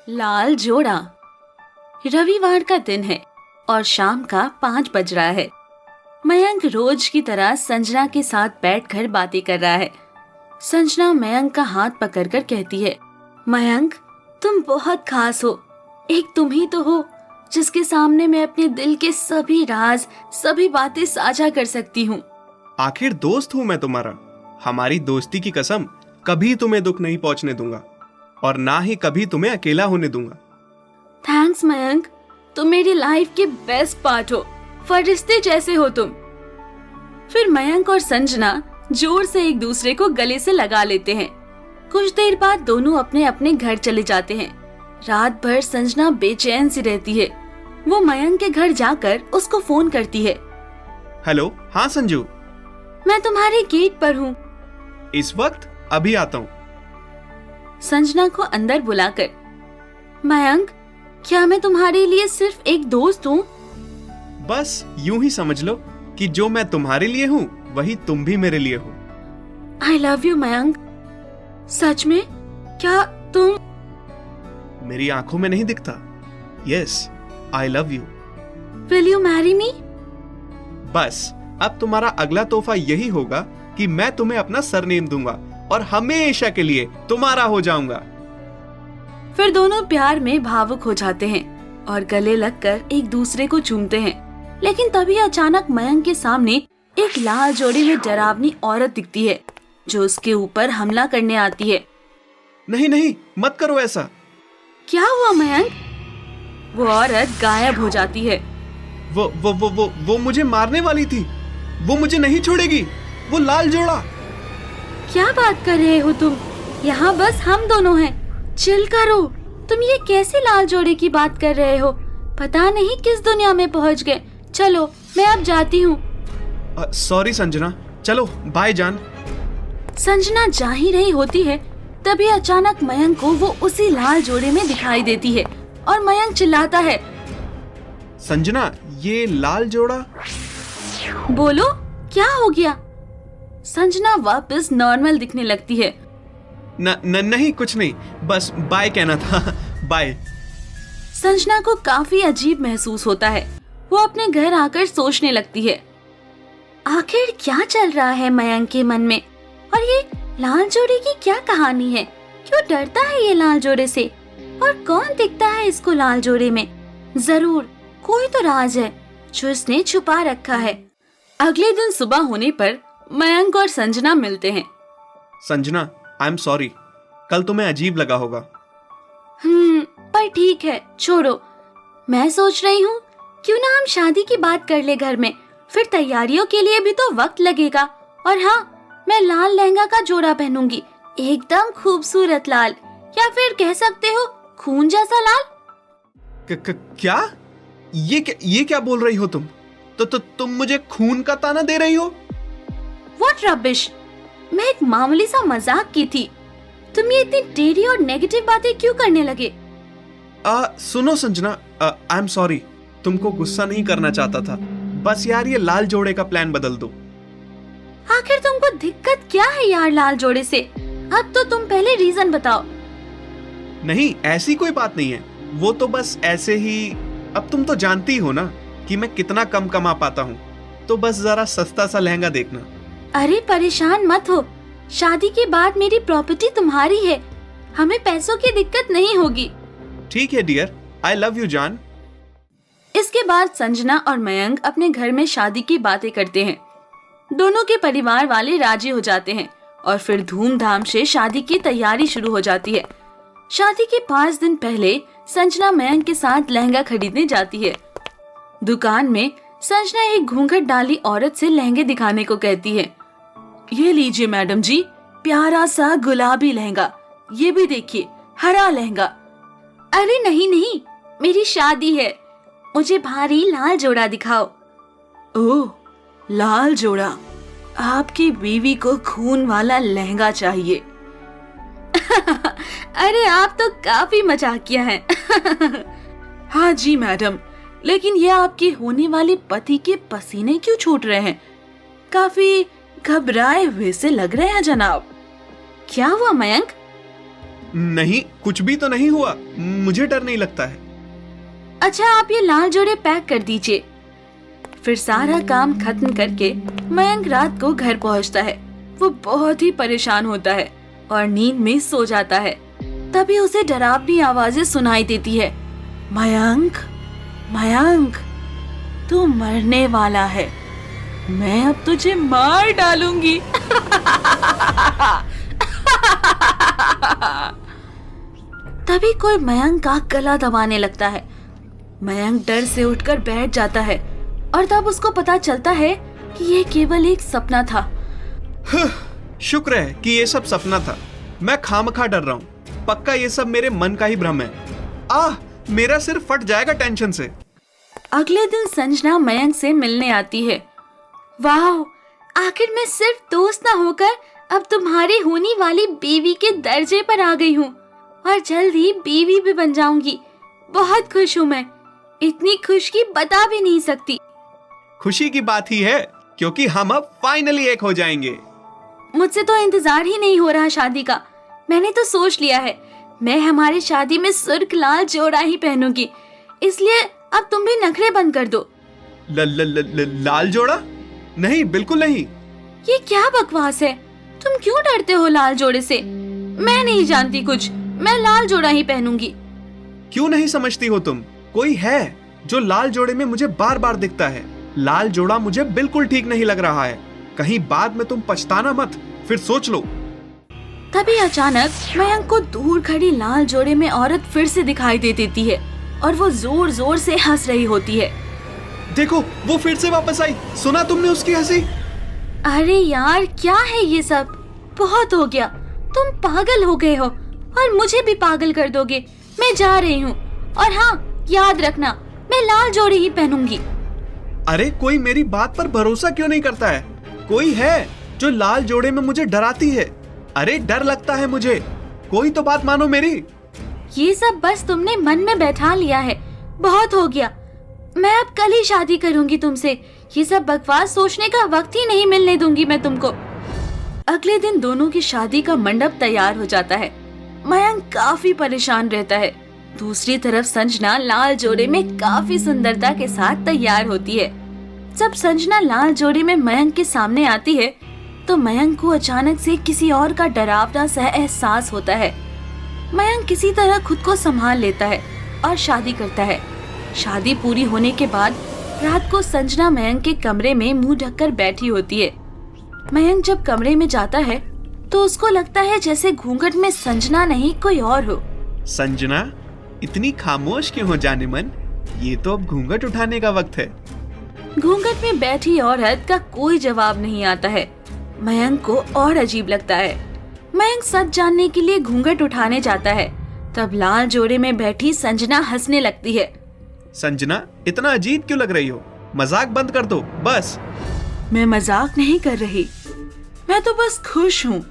लाल जोड़ा। रविवार का दिन है और शाम का 5 बज रहा है। मयंक रोज की तरह संजना के साथ बैठकर बातें कर रहा है। संजना मयंक का हाथ पकड़कर कहती है, मयंक तुम बहुत खास हो। एक तुम ही तो हो जिसके सामने मैं अपने दिल के सभी राज, सभी बातें साझा कर सकती हूँ। आखिर दोस्त हूँ मैं तुम्हारा। हमारी दोस्ती की कसम, कभी तुम्हें दुख नहीं पहुंचने दूंगा और ना ही कभी तुम्हें अकेला होने दूंगा। थैंक्स मयंक, तुम मेरी लाइफ के बेस्ट पार्ट हो, फरिश्ते जैसे हो तुम। फिर मयंक और संजना जोर से एक दूसरे को गले से लगा लेते हैं। कुछ देर बाद दोनों अपने अपने घर चले जाते हैं। रात भर संजना बेचैन सी रहती है। वो मयंक के घर जाकर उसको फोन करती है। हेलो, हाँ संजू, मैं तुम्हारे गेट पर हूँ। इस वक्त अभी आता हूँ। संजना को अंदर बुलाकर, मयंक क्या मैं तुम्हारे लिए सिर्फ एक दोस्त हूँ? बस यूं ही समझ लो कि जो मैं तुम्हारे लिए हूँ वही तुम भी मेरे लिए हो। I love you Mayank. सच में? क्या तुम? मेरी आंखों में नहीं दिखता? Yes, I love you. Will you marry me? बस अब तुम्हारा अगला तोहफा यही होगा कि मैं तुम्हें अपना सरनेम दूंगा और हमेशा के लिए तुम्हारा हो जाऊंगा। फिर दोनों प्यार में भावुक हो जाते हैं और गले लगकर एक दूसरे को चूमते हैं। लेकिन तभी अचानक मयंक के सामने एक लाल जोड़ी में डरावनी औरत दिखती है जो उसके ऊपर हमला करने आती है। नहीं नहीं, मत करो ऐसा। क्या हुआ मयंक? वो औरत गायब हो जाती है। वो मुझे मारने वाली थी। वो मुझे नहीं छोड़ेगी। वो लाल जोड़ा। क्या बात कर रहे हो तुम? यहाँ बस हम दोनों हैं। चिल करो। तुम ये कैसे लाल जोड़े की बात कर रहे हो? पता नहीं किस दुनिया में पहुँच गए। चलो मैं अब जाती हूँ। सॉरी संजना, चलो बाय जान। संजना जा ही रही होती है तभी अचानक मयंक को वो उसी लाल जोड़े में दिखाई देती है और मयंक चिल्लाता है, संजना ये लाल जोड़ा। बोलो क्या हो गया? संजना वापस नॉर्मल दिखने लगती है। नहीं कुछ नहीं, बस बाय कहना था। बाय। संजना को काफी अजीब महसूस होता है। वो अपने घर आकर सोचने लगती है, आखिर क्या चल रहा है मयंक के मन में और ये लाल जोड़े की क्या कहानी है? क्यों डरता है ये लाल जोड़े से और कौन दिखता है इसको लाल जोड़े में? जरूर कोई तो राज है जो इसने छुपा रखा है। अगले दिन सुबह होने पर मयंक और संजना मिलते हैं। संजना, आई एम सॉरी, कल तुम्हें अजीब लगा होगा। पर ठीक है, छोड़ो। मैं सोच रही हूँ क्यों ना हम शादी की बात कर ले घर में, फिर तैयारियों के लिए भी तो वक्त लगेगा। और हाँ, मैं लाल लहंगा का जोड़ा पहनूंगी, एकदम खूबसूरत लाल, या फिर कह सकते हो खून जैसा लाल। क्या? ये क्या बोल रही हो तुम? तो तुम मुझे खून का ताना दे रही हो? What rubbish! मैं एक मामूली सा मजाक की थी। तुम ये इतनी टेढ़ी और नेगेटिव बातें क्यों करने लगे? सुनो संजना, आई एम सॉरी, तुमको गुस्सा नहीं करना चाहता था। बस यार ये लाल जोड़े का प्लान बदल दो। आखिर तुमको दिक्कत क्या है यार लाल जोड़े से? अब तो तुम पहले रीजन बताओ। नहीं, ऐसी कोई बात नहीं है, वो तो बस ऐसे ही। अब तुम तो जानती हो ना कि मैं कितना कम कमा पाता हूँ, तो बस जरा सस्ता सा लहंगा देखना। अरे परेशान मत हो, शादी के बाद मेरी प्रॉपर्टी तुम्हारी है, हमें पैसों की दिक्कत नहीं होगी। ठीक है डियर, आई लव यू जान। इसके बाद संजना और मयंक अपने घर में शादी की बातें करते हैं। दोनों के परिवार वाले राजी हो जाते हैं और फिर धूमधाम से शादी की तैयारी शुरू हो जाती है। शादी के 5 दिन पहले संजना मयंक के साथ लहंगा खरीदने जाती है। दुकान में संजना एक घूंघट डाली औरत से लहंगे दिखाने को कहती है। ये लीजिए मैडम जी, प्यारा सा गुलाबी लहंगा, ये भी देखिए हरा लहंगा। अरे नहीं, मेरी शादी है, मुझे भारी लाल जोड़ा दिखाओ। ओह, लाल जोड़ा? आपकी बीवी को खून वाला लहंगा चाहिए। अरे आप तो काफी मजाकिया हैं। हाँ जी मैडम, लेकिन ये आपके होने वाले पति के पसीने क्यों छूट रहे हैं? काफी घबराए हुए से लग रहे हैं जनाब। क्या हुआ मयंक? नहीं, कुछ भी तो नहीं हुआ, मुझे डर नहीं लगता है। अच्छा, आप ये लाल जोड़े पैक कर दीजिए। फिर सारा काम खत्म करके मयंक रात को घर पहुंचता है। वो बहुत ही परेशान होता है और नींद में सो जाता है। तभी उसे डरावनी आवाजें सुनाई देती है। मयंक, मयंक, तू मरने वाला है, मैं अब तुझे मार डालूंगी। तभी कोई मयंक का गला दबाने लगता है। मयंक डर से उठकर बैठ जाता है और तब उसको पता चलता है कि ये केवल एक सपना था। शुक्र है कि ये सब सपना था। मैं खामखा डर रहा हूँ। पक्का ये सब मेरे मन का ही भ्रम है। मेरा सिर फट जाएगा टेंशन से। अगले दिन संजना मयंक से मिलने आती है। वाह, आखिर मैं सिर्फ दोस्त ना होकर अब तुम्हारी होने वाली बीवी के दर्जे पर आ गई हूँ और जल्द ही बीवी भी बन जाऊंगी। बहुत खुश हूँ मैं, इतनी खुश की बता भी नहीं सकती। खुशी की बात ही है, क्योंकि हम अब फाइनली एक हो जाएंगे। मुझसे तो इंतजार ही नहीं हो रहा शादी का। मैंने तो सोच लिया है, मैं हमारी शादी में सुर्ख लाल जोड़ा ही पहनूंगी। इसलिए अब तुम भी नखरे बंद कर दो। लाल जोड़ा? नहीं, बिल्कुल नहीं। ये क्या बकवास है? तुम क्यों डरते हो लाल जोड़े से? मैं नहीं जानती कुछ, मैं लाल जोड़ा ही पहनूंगी। क्यों नहीं समझती हो तुम? कोई है जो लाल जोड़े में मुझे बार बार दिखता है। लाल जोड़ा मुझे बिल्कुल ठीक नहीं लग रहा है। कहीं बाद में तुम पछताना मत, फिर सोच लो। तभी अचानक मयंक को दूर खड़ी लाल जोड़े में औरत फिर से दिखाई दे देती है और वो जोर जोर से हंस रही होती है। देखो, वो फिर से वापस आई। सुना तुमने उसकी हंसी? अरे यार, क्या है ये सब? बहुत हो गया, तुम पागल हो गए हो और मुझे भी पागल कर दोगे। मैं जा रही हूँ और हाँ, याद रखना, मैं लाल जोड़ी ही पहनूंगी। अरे, कोई मेरी बात पर भरोसा क्यों नहीं करता है? कोई है जो लाल जोड़े में मुझे डराती है। अरे, डर लगता है मुझे। कोई तो बात मानो मेरी। ये सब बस तुमने मन में बैठा लिया है। बहुत हो गया, मैं अब कल ही शादी करूंगी तुमसे। ये सब बकवास सोचने का वक्त ही नहीं मिलने दूंगी मैं तुमको। अगले दिन दोनों की शादी का मंडप तैयार हो जाता है। मयंक काफी परेशान रहता है। दूसरी तरफ संजना लाल जोड़े में काफी सुंदरता के साथ तैयार होती है। जब संजना लाल जोड़े में मयंक के सामने आती है तो मयंक को अचानक से किसी और का डरावना सा एहसास होता है। मयंक किसी तरह खुद को संभाल लेता है और शादी करता है। शादी पूरी होने के बाद रात को संजना मयंक के कमरे में मुंह ढककर बैठी होती है। मयंक जब कमरे में जाता है तो उसको लगता है जैसे घूंघट में संजना नहीं कोई और हो। संजना, इतनी खामोश क्यों हो जाने मन? ये तो अब घूंघट उठाने का वक्त है। घूंघट में बैठी औरत का कोई जवाब नहीं आता है। मयंक को और अजीब लगता है। मयंक सच जानने के लिए घूंघट उठाने जाता है। तब लाल जोड़े में बैठी संजना हंसने लगती है। संजना, इतना अजीब क्यों लग रही हो? मजाक बंद कर दो बस। मैं मजाक नहीं कर रही, मैं तो बस खुश हूँ।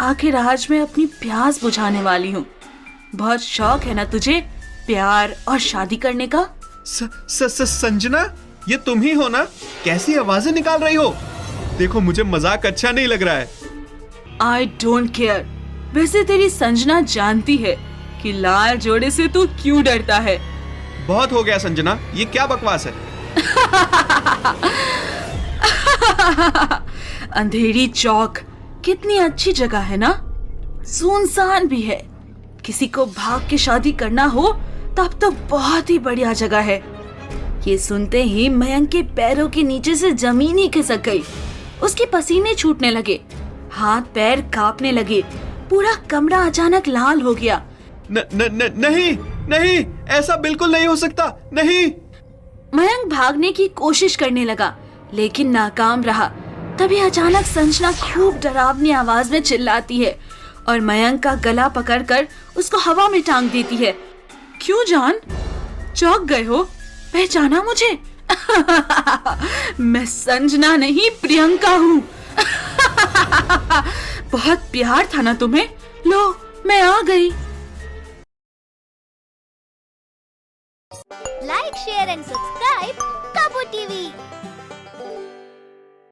आखिर आज मैं अपनी प्यास बुझाने वाली हूँ। बहुत शौक है ना तुझे प्यार और शादी करने का? संजना, ये तुम ही हो ना? कैसी आवाजें निकाल रही हो? देखो, मुझे मजाक अच्छा नहीं लग रहा है। I don't care। वैसे तेरी संजना जानती है कि लाल जोड़े से तू क्यों डरता है। बहुत हो गया संजना, ये क्या बकवास है? अंधेरी चौक कितनी अच्छी जगह है ना? सुनसान भी है। किसी को भाग के शादी करना हो तब तो बहुत ही बढ़िया जगह है। ये सुनते ही मयंक के पैरों के नीचे से जमीन ही खिसक गई। उसके पसीने छूटने लगे, हाथ पैर कांपने लगे, पूरा कमरा अचानक लाल हो गया। नहीं नहीं, ऐसा बिल्कुल नहीं हो सकता, नहीं। मयंक भागने की कोशिश करने लगा लेकिन नाकाम रहा। तभी अचानक संजना खूब डरावनी आवाज में चिल्लाती है और मयंक का गला पकड़कर उसको हवा में टांग देती है। क्यों जान, चौंक गए हो? पहचाना मुझे? मैं संजना नहीं, प्रियंका हूँ। बहुत प्यार था ना तुम्हें? लो, मैं आ गई। Like, share and subscribe.